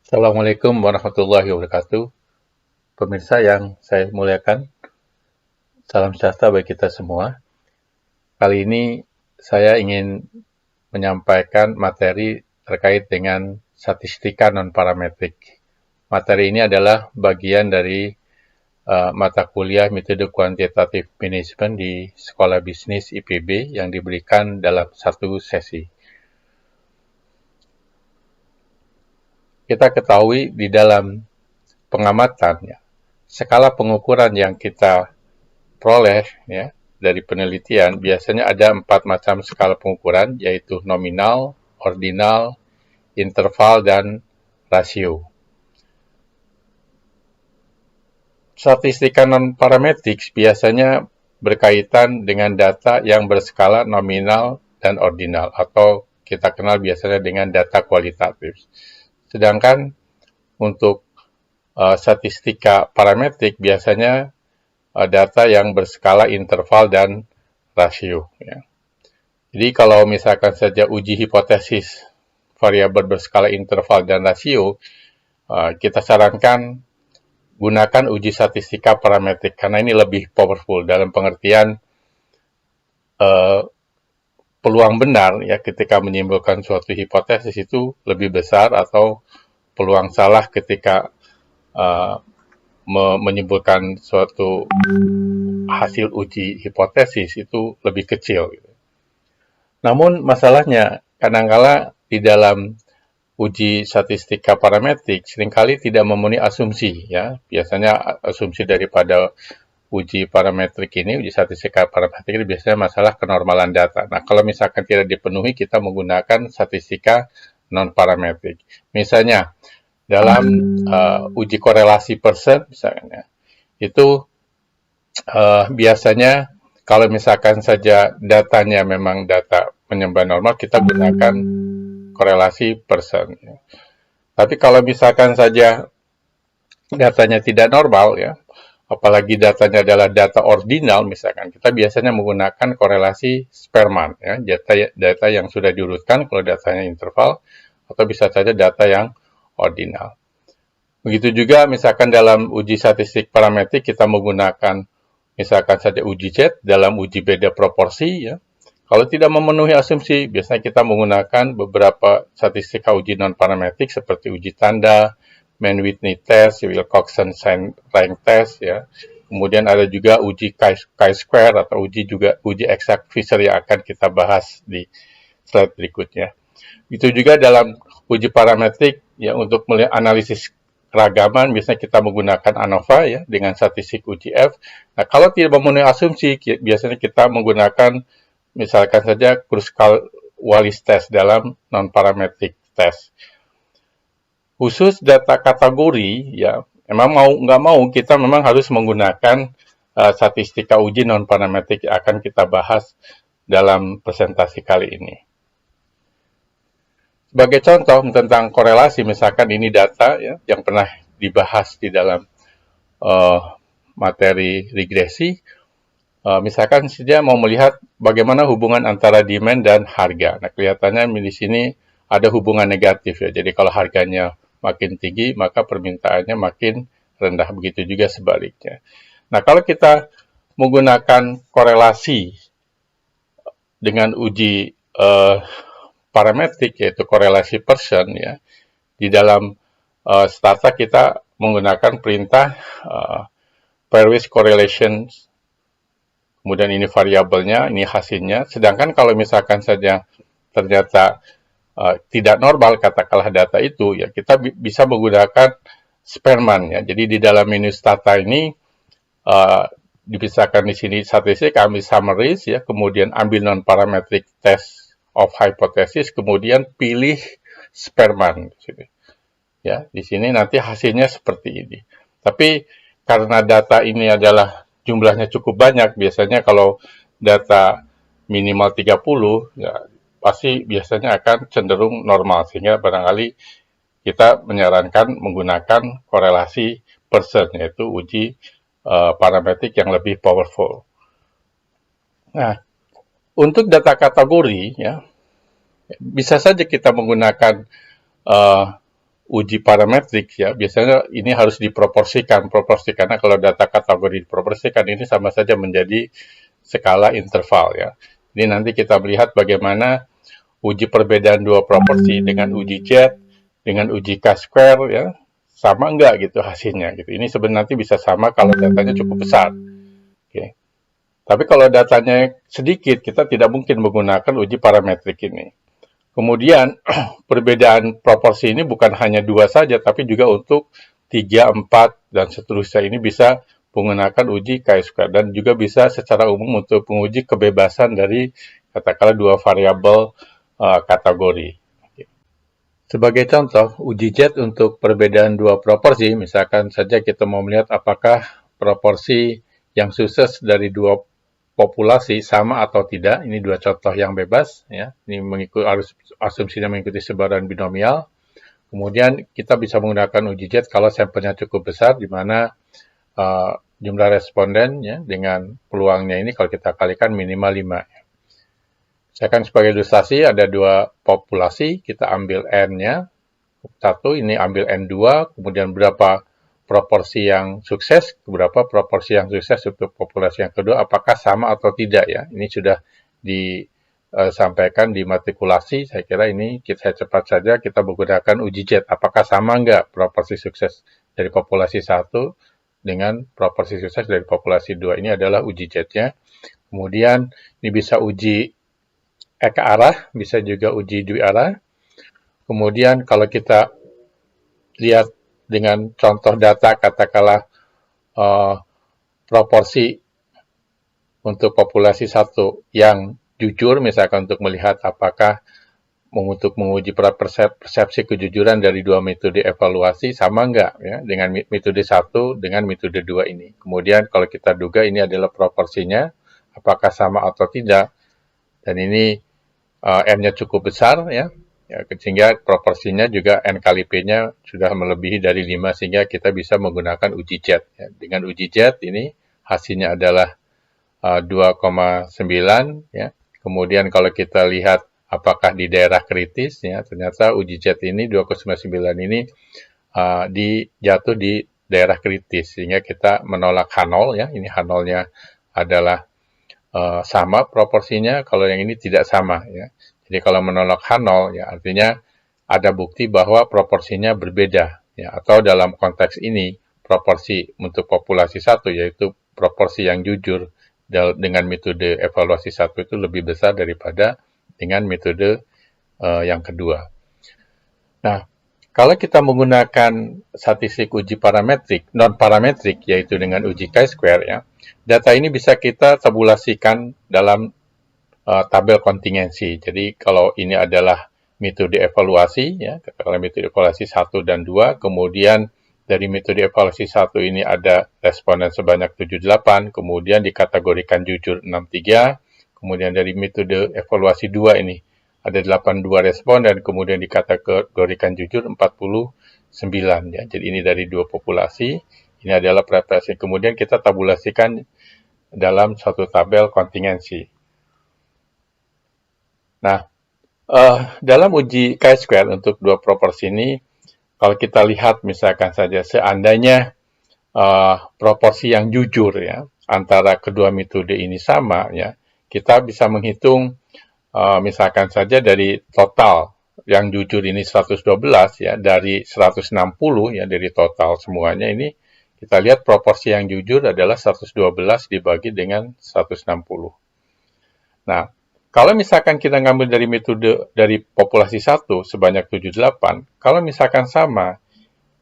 Assalamualaikum warahmatullahi wabarakatuh. Pemirsa yang saya muliakan, salam sejahtera bagi kita semua. Kali ini saya ingin menyampaikan materi terkait dengan statistika non-parametrik. Materi ini adalah bagian dari mata kuliah metode quantitative management di Sekolah Bisnis IPB yang diberikan dalam satu sesi. Kita ketahui di dalam pengamatan, skala pengukuran yang kita peroleh dari penelitian biasanya ada 4 macam skala pengukuran, yaitu nominal, ordinal, interval, dan rasio. Statistika non-parametrik biasanya berkaitan dengan data yang berskala nominal dan ordinal, atau kita kenal biasanya dengan data kualitatif. Sedangkan untuk statistika parametrik biasanya data yang berskala interval dan rasio. Jadi kalau misalkan saja uji hipotesis variabel berskala interval dan rasio, kita sarankan gunakan uji statistika parametrik karena ini lebih powerful dalam pengertian peluang benar ketika menyimpulkan suatu hipotesis itu lebih besar, atau peluang salah ketika menyimpulkan suatu hasil uji hipotesis itu lebih kecil. Namun masalahnya kadangkala di dalam uji statistika parametrik seringkali tidak memenuhi asumsi. Biasanya asumsi daripada uji parametrik ini, uji statistika parametrik ini biasanya masalah kenormalan data. Nah, kalau misalkan tidak dipenuhi, kita menggunakan statistika non-parametrik. Misalnya, dalam uji korelasi persen, misalnya, itu biasanya kalau misalkan saja datanya memang data penyembah normal, kita gunakan korelasi persen. Tapi kalau misalkan saja datanya tidak normal, apalagi datanya adalah data ordinal, misalkan kita biasanya menggunakan korelasi Spearman, data yang sudah diurutkan kalau datanya interval, atau bisa saja data yang ordinal. Begitu juga misalkan dalam uji statistik parametrik kita menggunakan misalkan saja uji Z dalam uji beda proporsi. Kalau tidak memenuhi asumsi, biasanya kita menggunakan beberapa statistika uji non-parametrik seperti uji tanda, Mann-Whitney test, Wilcoxon rank test. Kemudian ada juga uji chi-square atau uji exact Fisher yang akan kita bahas di slide berikutnya. Itu juga dalam uji parametrik untuk melihat analisis keragaman, biasanya kita menggunakan ANOVA dengan statistik uji F. Nah, kalau tidak memenuhi asumsi, biasanya kita menggunakan misalkan saja Kruskal-Wallis test dalam non-parametric test. Khusus data kategori, memang mau nggak mau kita memang harus menggunakan statistika uji non-parametrik yang akan kita bahas dalam presentasi kali ini. Sebagai contoh tentang korelasi, misalkan ini data yang pernah dibahas di dalam materi regresi. Misalkan saja mau melihat bagaimana hubungan antara demand dan harga. Nah, kelihatannya di sini ada hubungan negatif. Jadi kalau harganya makin tinggi, maka permintaannya makin rendah. Begitu juga sebaliknya. Nah, kalau kita menggunakan korelasi dengan uji parametrik, yaitu korelasi persen, di dalam stata kita menggunakan perintah pairwise correlation, kemudian ini variabelnya, ini hasilnya. Sedangkan kalau misalkan saja ternyata tidak normal, katakanlah data itu, kita bisa menggunakan Spearman. Jadi di dalam menu stata ini dipisahkan di sini statistik, ambil summaries, kemudian ambil non-parametric test of hypothesis, kemudian pilih Spearman. Di sini nanti hasilnya seperti ini. Tapi karena data ini adalah jumlahnya cukup banyak, biasanya kalau data minimal 30, pasti biasanya akan cenderung normal, sehingga barangkali kita menyarankan menggunakan korelasi persen, yaitu uji parametrik yang lebih powerful. Nah, untuk data kategori, bisa saja kita menggunakan uji parametrik ya, biasanya ini harus diproporsikan, karena kalau data kategori diproporsikan ini sama saja menjadi skala interval ya. Ini nanti kita melihat bagaimana uji perbedaan dua proporsi dengan uji Z, dengan uji K-square ya, sama enggak gitu hasilnya gitu. Ini sebenarnya bisa sama kalau datanya cukup besar. Oke. Tapi kalau datanya sedikit, kita tidak mungkin menggunakan uji parametrik ini. Kemudian, perbedaan proporsi ini bukan hanya 2 saja, tapi juga untuk 3, 4, dan seterusnya. Ini bisa menggunakan uji chi-square, dan juga bisa secara umum untuk menguji kebebasan dari katakanlah 2 variabel kategori. Sebagai contoh, uji Z untuk perbedaan 2 proporsi, misalkan saja kita mau melihat apakah proporsi yang sukses dari 2 populasi sama atau tidak. Ini 2 contoh yang bebas ya. Ini harus asumsinya mengikuti sebaran binomial. Kemudian kita bisa menggunakan uji Z kalau sampelnya cukup besar, di mana jumlah responden ya, dengan peluangnya ini kalau kita kalikan minimal 5. Misalkan sebagai ilustrasi ada 2 populasi, kita ambil N-nya 1, ini ambil N2, kemudian berapa proporsi yang sukses, beberapa proporsi yang sukses untuk populasi yang kedua, apakah sama atau tidak ya. Ini sudah disampaikan di matrikulasi, saya kira ini saya cepat saja kita menggunakan uji Z. Apakah sama enggak proporsi sukses dari populasi 1 dengan proporsi sukses dari populasi 2. Ini adalah uji Z-nya. Kemudian ini bisa uji eka arah, bisa juga uji dwi arah. Kemudian kalau kita lihat dengan contoh data katakanlah proporsi untuk populasi 1 yang jujur, misalkan untuk melihat apakah untuk menguji persepsi kejujuran dari 2 metode evaluasi sama enggak ya dengan metode 1 dengan metode 2 ini. Kemudian kalau kita duga ini adalah proporsinya, apakah sama atau tidak, dan ini N-nya cukup besar ya, sehingga proporsinya juga N kali P-nya sudah melebihi dari 5, sehingga kita bisa menggunakan uji Z. Ya. Dengan uji Z ini hasilnya adalah 2,9. Ya. Kemudian kalau kita lihat apakah di daerah kritis, ya, ternyata uji Z ini 2,9 ini jatuh di daerah kritis, sehingga kita menolak H0. Ya. Ini H0-nya adalah sama proporsinya, kalau yang ini tidak sama. Ya. Jadi kalau menolak H0, ya artinya ada bukti bahwa proporsinya berbeda. Ya, atau dalam konteks ini, proporsi untuk populasi 1, yaitu proporsi yang jujur dengan metode evaluasi 1 itu lebih besar daripada dengan metode yang kedua. Nah, kalau kita menggunakan statistik uji parametrik, non-parametrik, yaitu dengan uji chi-square, ya, data ini bisa kita tabulasikan dalam tabel kontingensi. Jadi kalau ini adalah metode evaluasi, ya, katakanlah metode evaluasi 1 dan 2, kemudian dari metode evaluasi 1 ini ada responden sebanyak 78, kemudian dikategorikan jujur 63, kemudian dari metode evaluasi 2 ini ada 82 responden, kemudian dikategorikan jujur 49, ya. Jadi ini dari 2 populasi, ini adalah preferensi. Kemudian kita tabulasikan dalam suatu tabel kontingensi. Nah, dalam uji chi-square untuk 2 proporsi ini, kalau kita lihat misalkan saja seandainya proporsi yang jujur ya antara kedua metode ini sama ya, kita bisa menghitung misalkan saja dari total yang jujur ini 112 ya, dari 160 ya, dari total semuanya ini kita lihat proporsi yang jujur adalah 112 dibagi dengan 160. Nah, kalau misalkan kita ngambil dari metode dari populasi 1 sebanyak 78, kalau misalkan sama,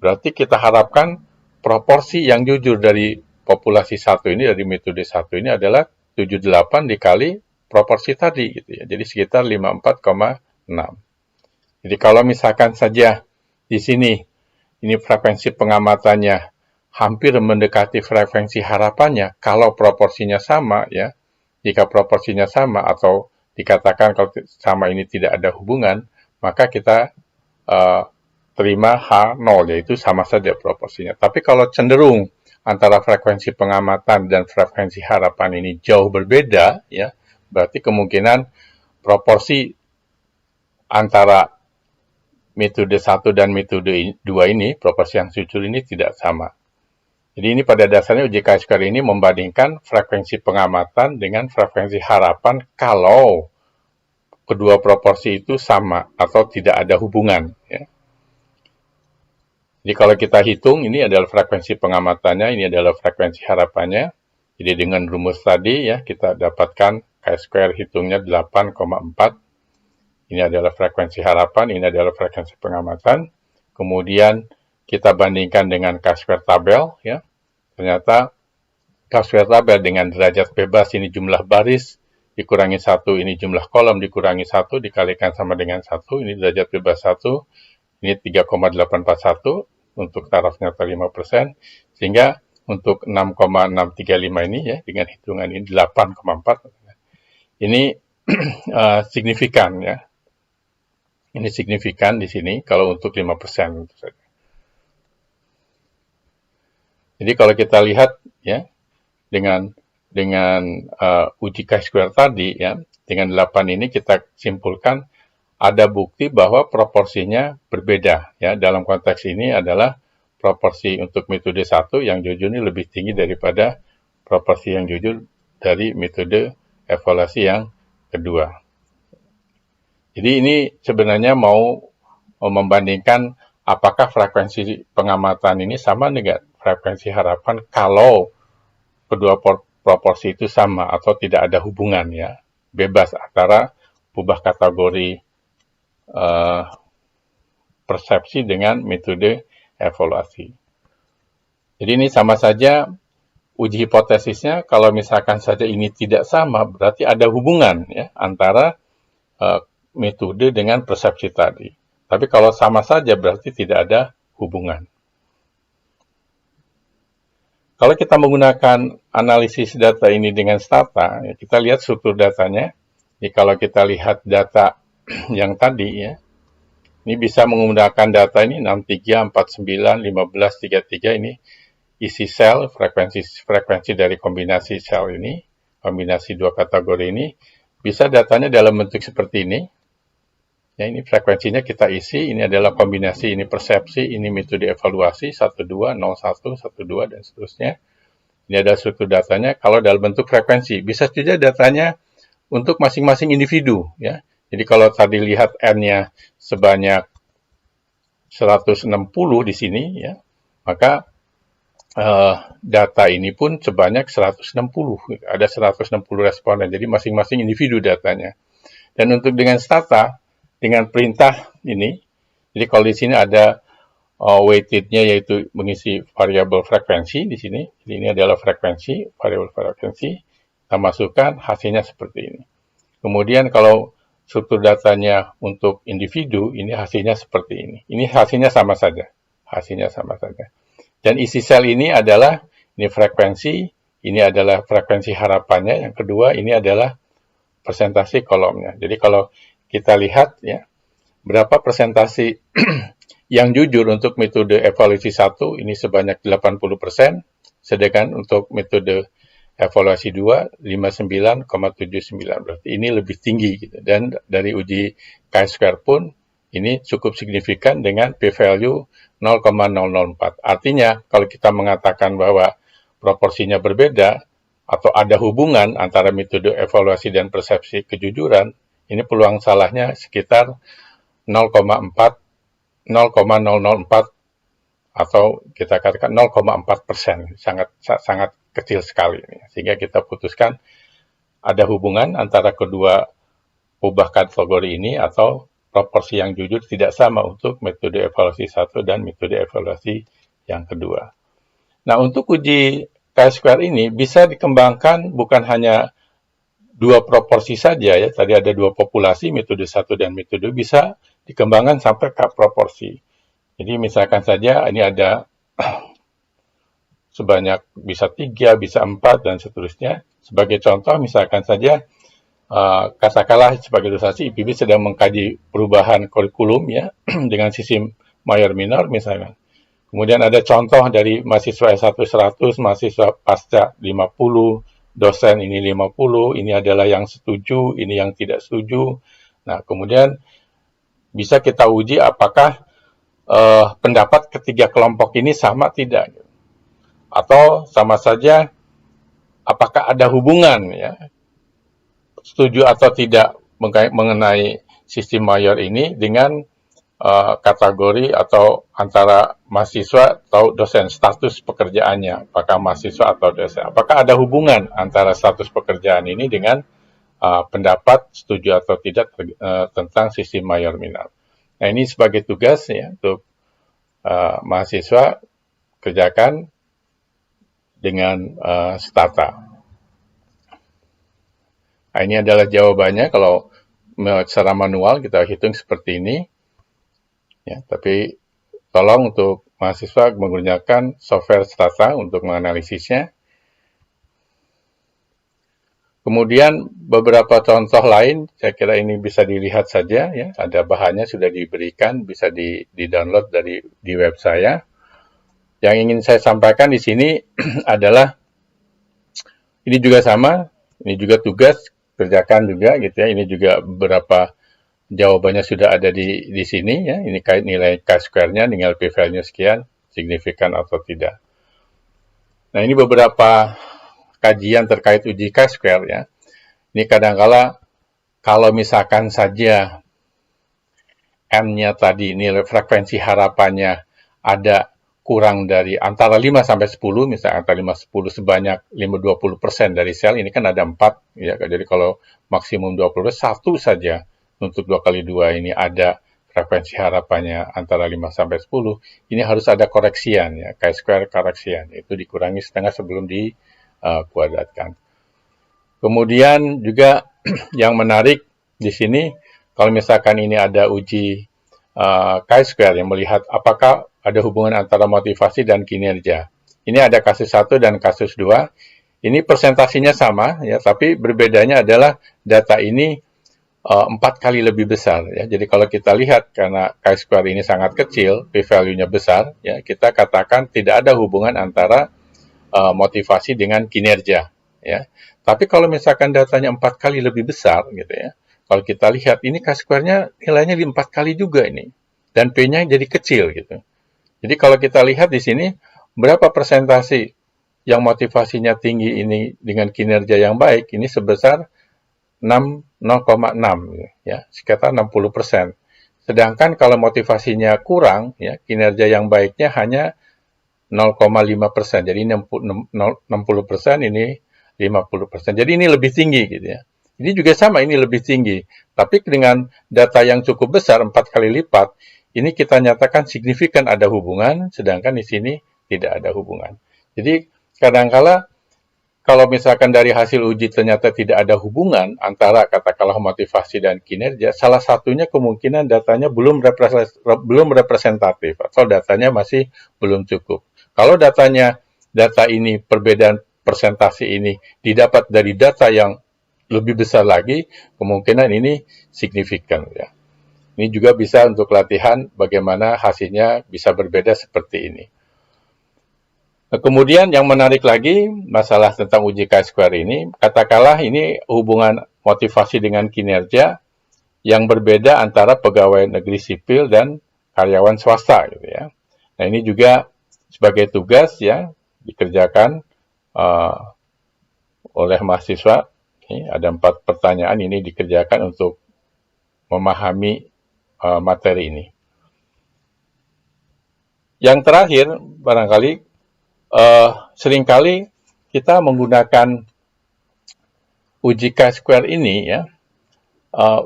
berarti kita harapkan proporsi yang jujur dari populasi 1 ini, dari metode 1 ini adalah 78 dikali proporsi tadi, gitu ya. Jadi sekitar 54,6. Jadi kalau misalkan saja di sini, ini frekuensi pengamatannya hampir mendekati frekuensi harapannya, kalau proporsinya sama, ya, jika proporsinya sama atau dikatakan kalau sama ini tidak ada hubungan, maka kita terima H0, yaitu sama saja proporsinya. Tapi kalau cenderung antara frekuensi pengamatan dan frekuensi harapan ini jauh berbeda, ya, berarti kemungkinan proporsi antara metode 1 dan metode 2 ini, proporsi yang jujur ini tidak sama. Jadi ini pada dasarnya uji chi-square ini membandingkan frekuensi pengamatan dengan frekuensi harapan kalau kedua proporsi itu sama atau tidak ada hubungan. Ya. Jadi kalau kita hitung, ini adalah frekuensi pengamatannya, ini adalah frekuensi harapannya. Jadi dengan rumus tadi ya kita dapatkan chi-square hitungnya 8,4. Ini adalah frekuensi harapan, ini adalah frekuensi pengamatan. Kemudian kita bandingkan dengan chi-square tabel ya. Ternyata chi-square tabel dengan derajat bebas ini jumlah baris dikurangi 1, ini jumlah kolom dikurangi 1 dikalikan sama dengan 1, ini derajat bebas 1, ini 3,841 untuk taraf nyata 5%, sehingga untuk 6,635 ini ya dengan hitungan ini 8,4. Ini signifikan ya. Ini signifikan di sini kalau untuk 5% tentu saja. Jadi kalau kita lihat ya dengan uji chi-square tadi ya, dengan 8 ini kita simpulkan ada bukti bahwa proporsinya berbeda ya. Dalam konteks ini adalah proporsi untuk metode 1 yang jujur ini lebih tinggi daripada proporsi yang jujur dari metode evaluasi yang kedua. Jadi ini sebenarnya mau membandingkan apakah frekuensi pengamatan ini sama dengan frekuensi harapan kalau kedua proporsi itu sama atau tidak ada hubungan ya, bebas antara ubah kategori persepsi dengan metode evaluasi. Jadi ini sama saja uji hipotesisnya, kalau misalkan saja ini tidak sama berarti ada hubungan ya antara metode dengan persepsi tadi. Tapi kalau sama saja berarti tidak ada hubungan. Kalau kita menggunakan analisis data ini dengan stata, ya, kita lihat struktur datanya. Jadi kalau kita lihat data yang tadi, ya, ini bisa menggunakan data ini 63, 49, 15, 33 ini isi sel, frekuensi dari kombinasi sel ini, kombinasi dua kategori ini, bisa datanya dalam bentuk seperti ini. Ya, ini frekuensinya kita isi, ini adalah kombinasi, ini persepsi, ini metode evaluasi, 12, 01, 12, dan seterusnya. Ini ada struktur datanya, kalau dalam bentuk frekuensi. Bisa saja datanya untuk masing-masing individu. Ya. Jadi kalau tadi lihat N-nya sebanyak 160 di sini, ya, maka data ini pun sebanyak 160. Ada 160 responden, jadi masing-masing individu datanya. Dan untuk dengan stata, dengan perintah ini, jadi kalau di sini ada weighted-nya yaitu mengisi variabel frekuensi di sini. Jadi ini adalah frekuensi, variabel frekuensi. Kita masukkan hasilnya seperti ini. Kemudian kalau struktur datanya untuk individu, ini hasilnya seperti ini. Ini hasilnya sama saja. Hasilnya sama saja. Dan isi sel ini adalah ini frekuensi, ini adalah frekuensi harapannya. Yang kedua ini adalah persentase kolomnya. Jadi kalau kita lihat ya, berapa persentase yang jujur untuk metode evaluasi 1 ini sebanyak 80%, sedangkan untuk metode evaluasi 2 59,79. Berarti ini lebih tinggi gitu. Dan dari uji chi-square pun ini cukup signifikan dengan p-value 0,004. Artinya kalau kita mengatakan bahwa proporsinya berbeda atau ada hubungan antara metode evaluasi dan persepsi kejujuran, ini peluang salahnya sekitar 0,004 atau kita katakan 0,4%, sangat kecil sekali. Sehingga kita putuskan ada hubungan antara kedua ubah kategori ini atau proporsi yang jujur tidak sama untuk metode evaluasi 1 dan metode evaluasi yang kedua. Nah, untuk uji chi-square ini bisa dikembangkan bukan hanya dua proporsi saja ya, tadi ada dua populasi, metode 1 dan metode 2, bisa dikembangkan sampai ke proporsi. Jadi misalkan saja ini ada sebanyak bisa 3, bisa 4, dan seterusnya. Sebagai contoh, misalkan saja katakanlah sebagai ilustrasi IPB sedang mengkaji perubahan kurikulum ya dengan sistem mayor minor misalnya. Kemudian ada contoh dari mahasiswa S1 100, mahasiswa pasca 50, dosen ini 50, ini adalah yang setuju, ini yang tidak setuju. Nah, kemudian bisa kita uji apakah pendapat ketiga kelompok ini sama tidak, atau sama saja apakah ada hubungan ya, setuju atau tidak mengenai sistem mayor ini dengan kategori atau antara mahasiswa atau dosen, status pekerjaannya, apakah mahasiswa atau dosen, apakah ada hubungan antara status pekerjaan ini dengan pendapat setuju atau tidak tentang sistem mayor minor. Nah, ini sebagai tugas ya untuk mahasiswa kerjakan dengan stata. Nah, ini adalah jawabannya. Kalau secara manual kita hitung seperti ini, ya, tapi tolong untuk mahasiswa menggunakan software stata untuk menganalisisnya. Kemudian beberapa contoh lain, saya kira ini bisa dilihat saja, ya, ada bahannya sudah diberikan, bisa di-download di web saya. Yang ingin saya sampaikan di sini adalah ini juga sama, ini juga tugas kerjakan juga gitu ya. Ini juga beberapa jawabannya sudah ada di sini ya. Ini kait nilai chi-square-nya, tinggal p-value sekian, signifikan atau tidak. Nah, ini beberapa kajian terkait uji chi-square ya. Ini kadangkala kalau misalkan saja n-nya tadi, nilai frekuensi harapannya ada kurang dari antara 5 sampai 10, misalnya antara 5 10 sebanyak 20% dari sel, ini kan ada 4 ya. Jadi kalau maksimum 20, satu saja untuk 2 kali 2 ini ada frekuensi harapannya antara 5 sampai 10, ini harus ada koreksian ya, chi-square koreksian, itu dikurangi setengah sebelum dikuadratkan. Kemudian juga yang menarik di sini, kalau misalkan ini ada uji chi-square yang melihat apakah ada hubungan antara motivasi dan kinerja. Ini ada kasus 1 dan kasus 2. Ini presentasinya sama, ya, tapi berbedanya adalah data ini 4 kali lebih besar. Ya. Jadi kalau kita lihat, karena chi-square ini sangat kecil, p-value-nya besar, ya, kita katakan tidak ada hubungan antara motivasi dengan kinerja. Ya. Tapi kalau misalkan datanya 4 kali lebih besar, gitu ya, kalau kita lihat, ini chi-square-nya nilainya 4 kali juga ini. Dan P-nya jadi kecil, gitu. Jadi kalau kita lihat di sini, berapa persentase yang motivasinya tinggi ini dengan kinerja yang baik, ini sebesar 0,6, ya, sekitar 60%. Sedangkan kalau motivasinya kurang, ya, kinerja yang baiknya hanya 0,5%. Jadi 60%, ini 50%. Jadi ini lebih tinggi, gitu ya. Ini juga sama, ini lebih tinggi. Tapi dengan data yang cukup besar, 4 kali lipat, ini kita nyatakan signifikan ada hubungan, sedangkan di sini tidak ada hubungan. Jadi kadangkala kalau misalkan dari hasil uji ternyata tidak ada hubungan antara katakanlah motivasi dan kinerja, salah satunya kemungkinan datanya belum representatif atau datanya masih belum cukup. Kalau data ini perbedaan persentase ini didapat dari data yang lebih besar lagi, kemungkinan ini signifikan ya. Ini juga bisa untuk latihan bagaimana hasilnya bisa berbeda seperti ini. Nah, kemudian yang menarik lagi, masalah tentang uji chi-square ini, katakanlah ini hubungan motivasi dengan kinerja yang berbeda antara pegawai negeri sipil dan karyawan swasta, gitu ya. Nah, ini juga sebagai tugas ya dikerjakan oleh mahasiswa. Ini ada 4 pertanyaan ini dikerjakan untuk memahami materi ini. Yang terakhir, barangkali seringkali kita menggunakan uji chi-square ini ya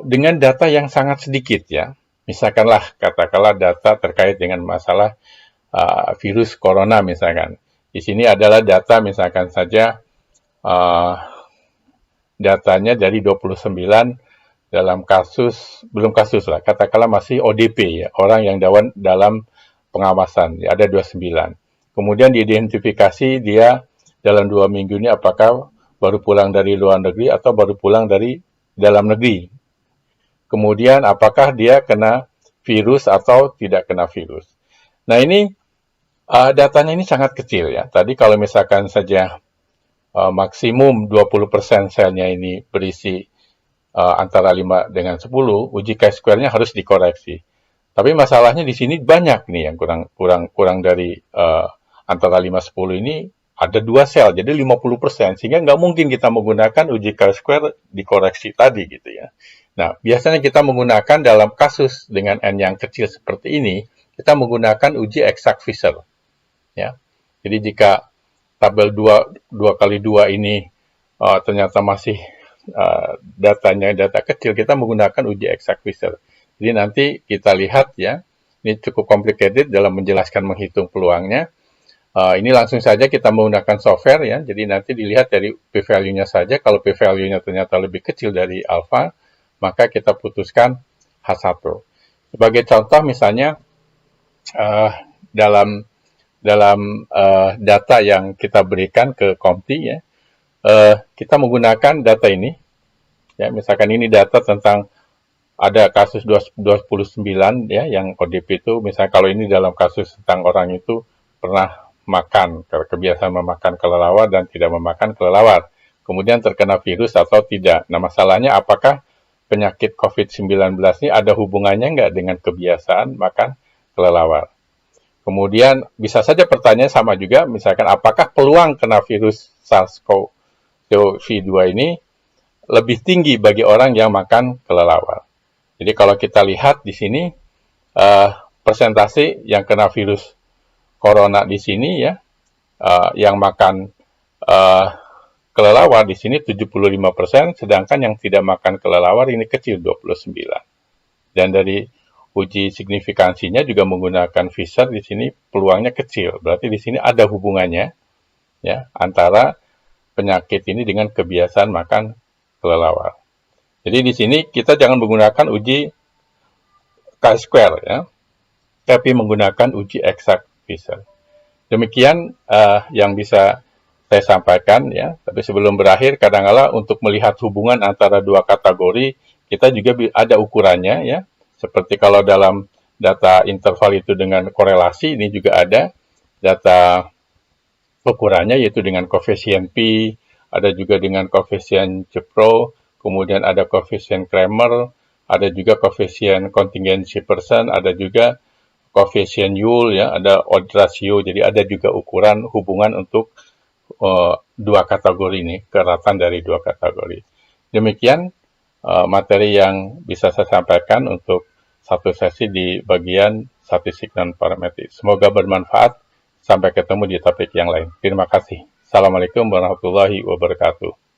dengan data yang sangat sedikit ya. Misalkanlah katakanlah data terkait dengan masalah virus corona misalkan. Di sini adalah data misalkan saja datanya dari 29 dalam kasus, belum kasus lah, katakanlah masih ODP ya, orang yang dalam pengawasan, ya, ada 29. Kemudian diidentifikasi dia dalam 2 minggu ini apakah baru pulang dari luar negeri atau baru pulang dari dalam negeri. Kemudian apakah dia kena virus atau tidak kena virus. Nah ini datanya ini sangat kecil ya. Tadi kalau misalkan saja maksimum 20% selnya ini berisi antara 5 dengan 10, uji chi-square-nya harus dikoreksi. Tapi masalahnya di sini banyak nih yang kurang dari antara 5-10 ini ada 2 sel, jadi 50%, sehingga nggak mungkin kita menggunakan uji chi-square dikoreksi tadi gitu ya. Nah, biasanya kita menggunakan dalam kasus dengan N yang kecil seperti ini, kita menggunakan uji exact Fisher. Ya. Jadi jika tabel 2 kali 2 ini ternyata masih datanya data kecil, kita menggunakan uji exact Fisher. Jadi nanti kita lihat ya, ini cukup complicated dalam menjelaskan menghitung peluangnya. Ini langsung saja kita menggunakan software ya, jadi nanti dilihat dari p-value-nya saja. Kalau p-value-nya ternyata lebih kecil dari alpha, maka kita putuskan H1. Sebagai contoh misalnya dalam data yang kita berikan ke Comti ya, kita menggunakan data ini ya, misalkan ini data tentang ada kasus 29 ya yang ODP itu, misalnya kalau ini dalam kasus tentang orang itu pernah makan, kebiasaan memakan kelelawar dan tidak memakan kelelawar, kemudian terkena virus atau tidak. Nah, masalahnya apakah penyakit COVID-19 ini ada hubungannya nggak dengan kebiasaan makan kelelawar? Kemudian bisa saja pertanyaan sama juga, misalkan apakah peluang kena virus SARS-CoV-2 ini lebih tinggi bagi orang yang makan kelelawar? Jadi kalau kita lihat di sini persentase yang kena virus corona di sini ya, yang makan kelelawar di sini 75%, sedangkan yang tidak makan kelelawar ini kecil 29%. Dan dari uji signifikansinya juga menggunakan Fisher di sini peluangnya kecil. Berarti di sini ada hubungannya ya antara penyakit ini dengan kebiasaan makan kelelawar. Jadi di sini kita jangan menggunakan uji chi-square ya, tapi menggunakan uji exact Fisher. Demikian yang bisa saya sampaikan ya. Tapi sebelum berakhir, kadang-kala untuk melihat hubungan antara dua kategori, kita juga ada ukurannya ya. Seperti kalau dalam data interval itu dengan korelasi, ini juga ada data ukurannya yaitu dengan koefisien P, ada juga dengan koefisien Cepro, kemudian ada koefisien Kramer, ada juga koefisien contingency percent, ada juga koefisien Yule ya, ada odds ratio. Jadi ada juga ukuran hubungan untuk dua kategori ini, keratan dari dua kategori. Demikian materi yang bisa saya sampaikan untuk satu sesi di bagian statistik dan parametrik. Semoga bermanfaat. Sampai ketemu di topik yang lain. Terima kasih. Assalamualaikum warahmatullahi wabarakatuh.